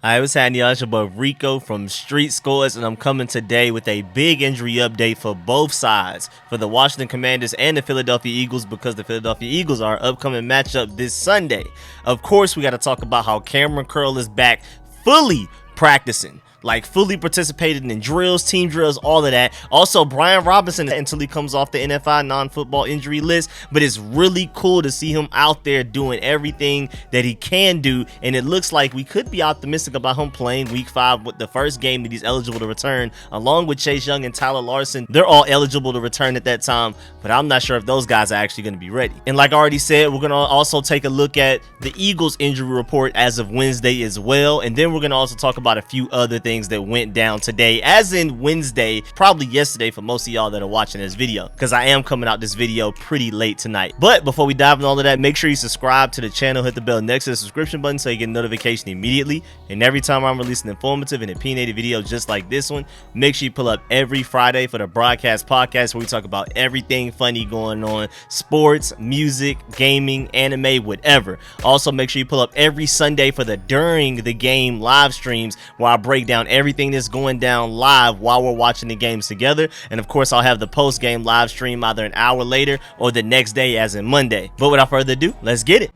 Hi, what's happening, y'all? It's your boy Rico from Street Scores, and I'm coming today with a big injury update for both sides, for the Washington Commanders and the Philadelphia Eagles, because the Philadelphia Eagles are our upcoming matchup this Sunday. Of course, we got to talk about how Cameron Curl is back fully practicing. Like fully participated in drills, team drills, all of that. Also, Brian Robinson until he comes off the NFI non-football injury list. But it's really cool to see him out there doing everything that he can do. And it looks like we could be optimistic about him playing week 5 with the first game that he's eligible to return, along with Chase Young and Tyler Larson. They're all eligible to return at that time, but I'm not sure if those guys are actually going to be ready. And like I already said, we're going to also take a look at the Eagles injury report as of Wednesday as well. And then we're going to also talk about a few other things that went down today, as in Wednesday, probably yesterday for most of y'all that are watching this video, because I am coming out this video pretty late tonight. But before we dive into all of that, make sure you subscribe to the channel, hit the bell next to the subscription button so you get a notification immediately. And every time I'm releasing an informative and opinionated video just like this one, make sure you pull up every Friday for the broadcast podcast where we talk about everything funny going on, sports, music, gaming, anime, whatever. Also, make sure you pull up every Sunday for the during the game live streams where I break down everything that's going down live while we're watching the games together. And of course, I'll have the post game live stream either an hour later or the next day, as in Monday. But without further ado, let's get it.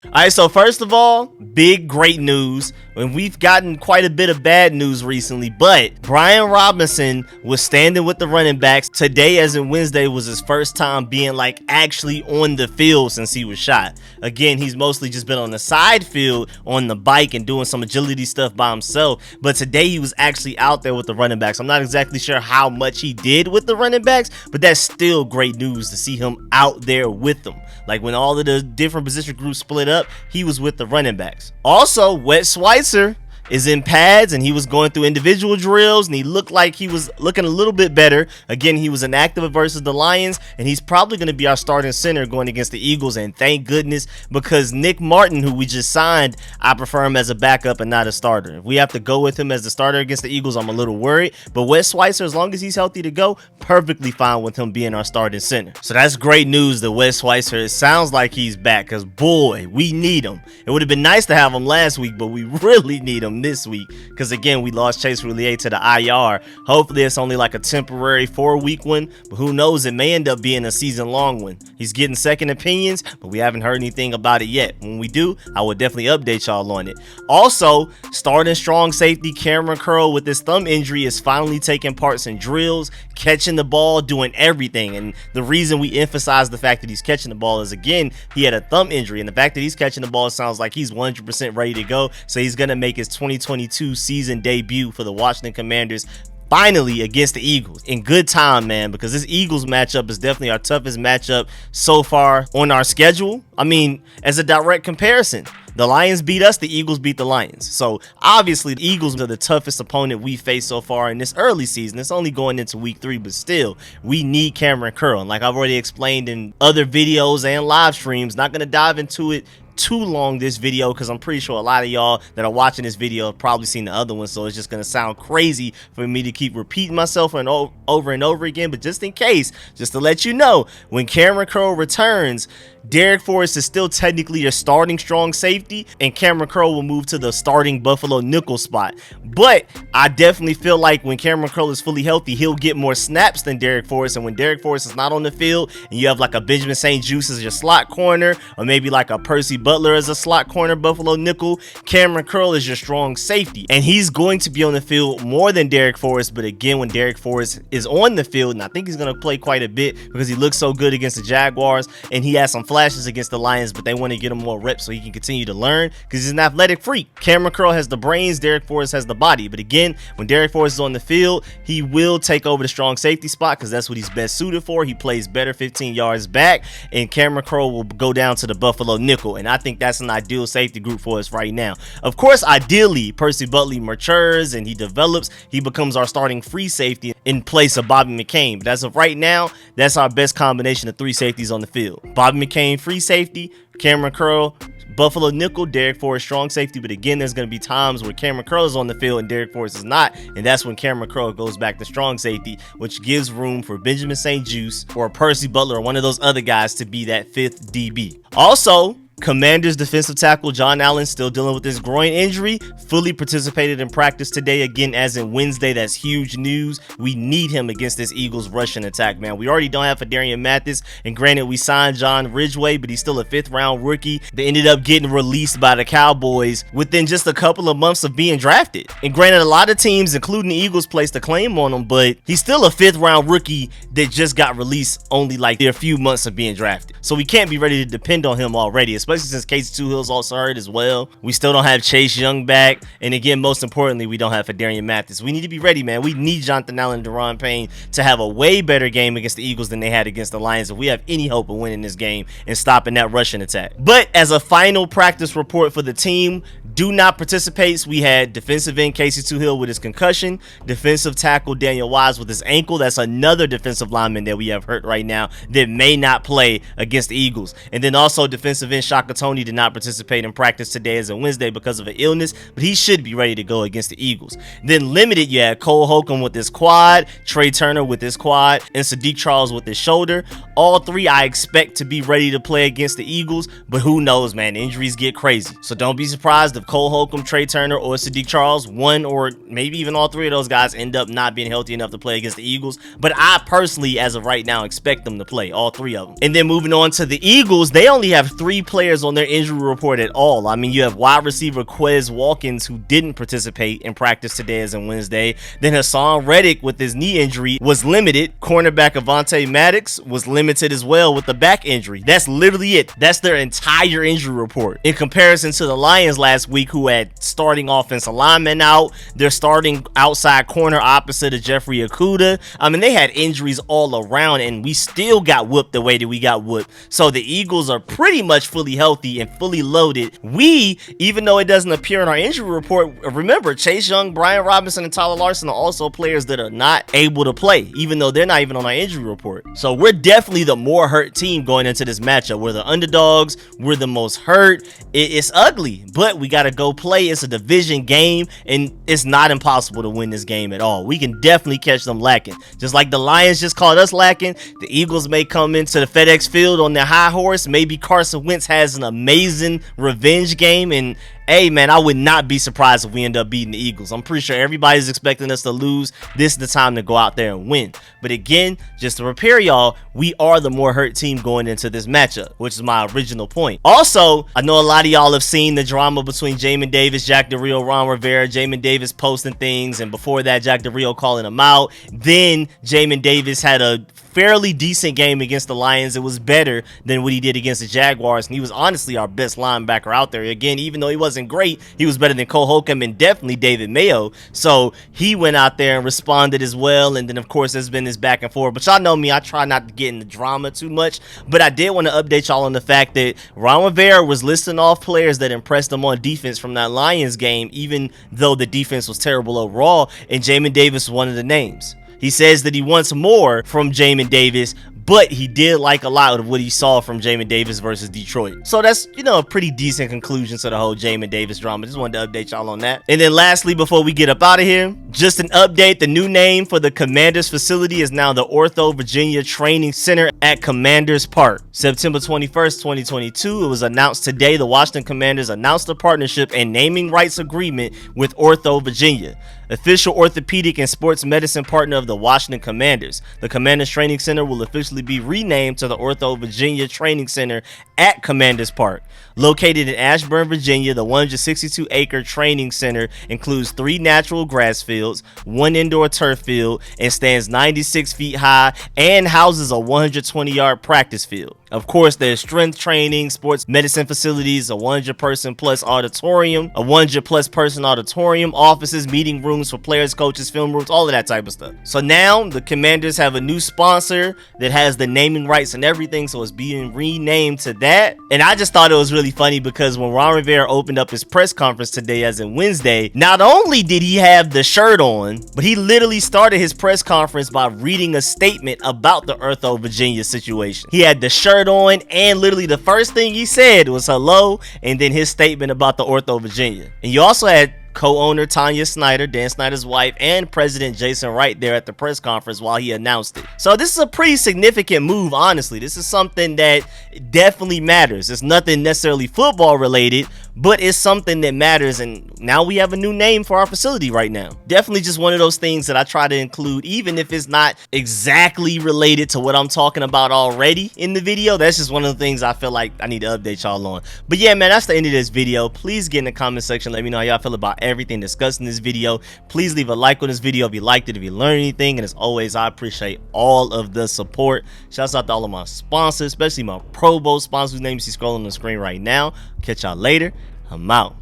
Alright, so first of all, big great news, and we've gotten quite a bit of bad news recently, but Brian Robinson was standing with the running backs. Today, as in Wednesday, was his first time being like actually on the field since he was shot. Again, he's mostly just been on the side field on the bike and doing some agility stuff by himself, but today he was actually out there with the running backs. I'm not exactly sure how much he did with the running backs, but that's still great news to see him out there with them. Like when all of the different position groups split up, he was with the running backs. Also, Wet Schweitzer is in pads and he was going through individual drills and he looked like he was looking a little bit better. Again, he was inactive versus the Lions, and he's probably going to be our starting center going against the Eagles. And thank goodness, because Nick Martin, who we just signed, I prefer him as a backup and not a starter. If we have to go with him as the starter against the Eagles, I'm a little worried. But Wes Schweitzer, as long as he's healthy to go, perfectly fine with him being our starting center. So that's great news that Wes Schweitzer, it sounds like he's back, because boy, we need him. It would have been nice to have him last week, but we really need him this week, because again, we lost Chase Roulier to the IR. Hopefully it's only like a temporary 4-week one, but who knows, it may end up being a season-long one. He's getting second opinions, but we haven't heard anything about it yet. When we do, I will definitely update y'all on it. Also, starting strong safety Cameron Curl with his thumb injury is finally taking parts in drills, catching the ball, doing everything. And the reason we emphasize the fact that he's catching the ball is, again, he had a thumb injury, and the fact that he's catching the ball sounds like he's 100% ready to go. So he's going to make his 2022 season debut for the Washington Commanders finally against the Eagles in good time, man, because this Eagles matchup is definitely our toughest matchup so far on our schedule. I mean, as a direct comparison, the Lions beat us, the Eagles beat the Lions. So obviously the Eagles are the toughest opponent we faced so far in this early season. It's only going into week 3, but still, we need Cameron Curl. And like I've already explained in other videos and live streams, not going to dive into it too long this video, because I'm pretty sure a lot of y'all that are watching this video have probably seen the other one, so it's just going to sound crazy for me to keep repeating myself over and over again. But just in case, just to let you know, when Cameron Curl returns, Darrick Forrest is still technically your starting strong safety, and Cameron Curl will move to the starting Buffalo nickel spot. But I definitely feel like when Cameron Curl is fully healthy, he'll get more snaps than Darrick Forrest. And when Darrick Forrest is not on the field, and you have like a Benjamin St-Juste as your slot corner, or maybe like a Percy Butler as a slot corner Buffalo nickel, Cameron Curl is your strong safety, and he's going to be on the field more than Darrick Forrest. But again, when Darrick Forrest is on the field, and I think he's going to play quite a bit because he looks so good against the Jaguars, and he has some flashes against the Lions, but they want to get him more reps so he can continue to learn, because he's an athletic freak. Cameron Curl has the brains, Darrick Forrest has the body. But again, when Darrick Forrest is on the field, he will take over the strong safety spot, because that's what he's best suited for. He plays better 15 yards back, and Cameron Curl will go down to the Buffalo nickel, and I think that's an ideal safety group for us right now. Of course, ideally, Percy Butler matures and he develops, he becomes our starting free safety in place of Bobby McCain. But as of right now, that's our best combination of 3 safeties on the field. Bobby McCain free safety, Cameron Curl Buffalo nickel, Darrick Forrest strong safety, but again, there's going to be times where Cameron Curl is on the field and Darrick Forrest is not, and that's when Cameron Curl goes back to strong safety, which gives room for Benajmin St-Juste or Percy Butler or one of those other guys to be that 5th DB. Also, Commanders defensive tackle John Allen still dealing with this groin injury, fully participated in practice today, again as in Wednesday. That's huge news. We need him against this Eagles rushing attack, man. We already don't have Phidarian Mathis, and granted we signed John Ridgeway, but he's still a 5th round rookie that ended up getting released by the Cowboys within just a couple of months of being drafted. And granted, a lot of teams, including the Eagles, placed a claim on him, but he's still a 5th round rookie that just got released only like a few months of being drafted. So we can't be ready to depend on him already, especially since Casey Hill's also hurt as well. We still don't have Chase Young back, and again, most importantly, we don't have Phidarian Mathis. We need to be ready, man. We need Jonathan Allen and Daron Payne to have a way better game against the Eagles than they had against the Lions if we have any hope of winning this game and stopping that rushing attack. But as a final practice report for the team, do not participate. We had defensive end Casey Hill with his concussion, defensive tackle Daniel Wise with his ankle. That's another defensive lineman that we have hurt right now that may not play against the Eagles. And then also defensive end Shaka Toney did not participate in practice today as a Wednesday because of an illness, but he should be ready to go against the Eagles. Then limited, you had Cole Holcomb with his quad, Trey Turner with his quad, and Sadiq Charles with his shoulder. All three I expect to be ready to play against the Eagles, but who knows, man, injuries get crazy. So don't be surprised if Cole Holcomb, Trey Turner, or Sadiq Charles, one or maybe even all three of those guys end up not being healthy enough to play against the Eagles. But I personally, as of right now, expect them to play, all three of them. And then moving on to the Eagles, they only have 3 players on their injury report at all. I mean, you have wide receiver Quez Watkins, who didn't participate in practice today as in Wednesday. Then Hassan Reddick with his knee injury was limited. Cornerback Avonte Maddox was limited as well with the back injury. That's literally it. That's their entire injury report. In comparison to the Lions last week, who had starting offensive linemen out, their starting outside corner opposite of Jeffrey Okudah. I mean, they had injuries all around, and we still got whooped the way that we got whooped. So the Eagles are pretty much fully healthy and fully loaded. We, even though it doesn't appear in our injury report, remember Chase Young, Brian Robinson, and Tyler Larson are also players that are not able to play, even though they're not even on our injury report. So we're definitely the more hurt team going into this matchup. We're the underdogs. We're the most hurt. It's ugly, but we got to go play. It's a division game, and it's not impossible to win this game at all. We can definitely catch them lacking. Just like the Lions just called us lacking, the Eagles may come into the FedEx Field on their high horse. Maybe Carson Wentz has an amazing revenge game, and hey, man, I would not be surprised if we end up beating the Eagles. I'm pretty sure everybody's expecting us to lose. This is the time to go out there and win. But again, just to prepare y'all, we are the more hurt team going into this matchup, which is my original point. Also, I know a lot of y'all have seen the drama between Jamin Davis, Jack Del Rio, Ron Rivera. Jamin Davis posting things, and before that, Jack Del Rio calling him out. Then Jamin Davis had a fairly decent game against the Lions. It was better than what he did against the Jaguars, and he was honestly our best linebacker out there. Again, even though he wasn't great, he was better than Cole Holcomb and definitely David Mayo. So he went out there and responded as well. And then of course there's been this back and forth, but y'all know me, I try not to get in the drama too much. But I did want to update y'all on the fact that Ron Rivera was listing off players that impressed him on defense from that Lions game, even though the defense was terrible overall, and Jamin Davis was one of the names. He says that he wants more from Jamin Davis, but he did like a lot of what he saw from Jamin Davis versus Detroit. So that's, you know, a pretty decent conclusion to the whole Jamin Davis drama. Just wanted to update y'all on that. And then lastly, before we get up out of here, just an update. The new name for the Commanders facility is now the OrthoVirginia Training Center at Commanders Park. September 21st, 2022. It was announced today the Washington Commanders announced a partnership and naming rights agreement with OrthoVirginia, official orthopedic and sports medicine partner of the Washington Commanders. The Commanders Training Center will officially be renamed to the OrthoVirginia Training Center at Commanders Park. Located in Ashburn, Virginia, the 162-acre training center includes 3 natural grass fields, 1 indoor turf field, and stands 96 feet high and houses a 120-yard practice field. Of course, there's strength training, sports medicine facilities, a 100-person plus auditorium, a 100-plus person auditorium, offices, meeting rooms for players, coaches, film rooms, all of that type of stuff. So now the Commanders have a new sponsor that has the naming rights and everything, so it's being renamed to that. And I just thought it was really funny because when Ron Rivera opened up his press conference today, as in Wednesday, not only did he have the shirt on, but he literally started his press conference by reading a statement about the OrthoVirginia situation. He had the shirt shirt on, and literally the first thing he said was hello, and then his statement about the OrthoVirginia. And you also had co-owner Tanya Snyder, Dan Snyder's wife, and President Jason Wright there at the press conference while he announced it. So this is a pretty significant move, honestly. This is something that definitely matters. It's nothing necessarily football related, but it's something that matters, and now we have a new name for our facility right now. Definitely just one of those things that I try to include, even if it's not exactly related to what I'm talking about already in the video. That's just one of the things I feel like I need to update y'all on. But yeah, man, that's the end of this video. Please get in the comment section, let me know how y'all feel about everything discussed in this video. Please leave a like on this video if you liked it, if you learned anything, and as always, I appreciate all of the support. Shouts out to all of my sponsors, especially my Pro Bowl sponsors whose names you see scrolling on the screen right now. Catch y'all later. I'm out.